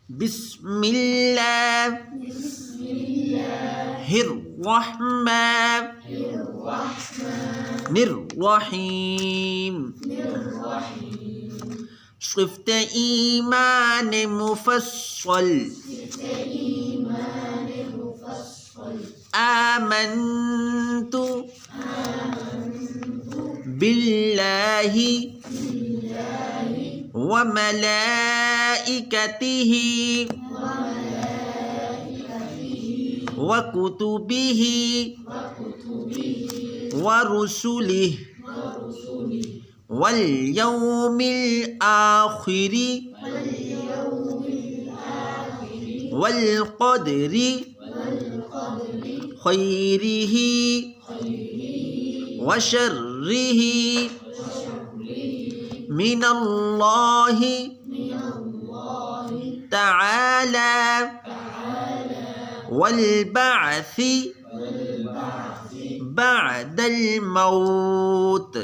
بسم الله الرحمن الرحيم شرفت إيمان مفصل آمنت بالله وملائكته وكتبه ورسله واليوم الآخر والقدر خيره وشره من الله تعالى والبعث بعد الموت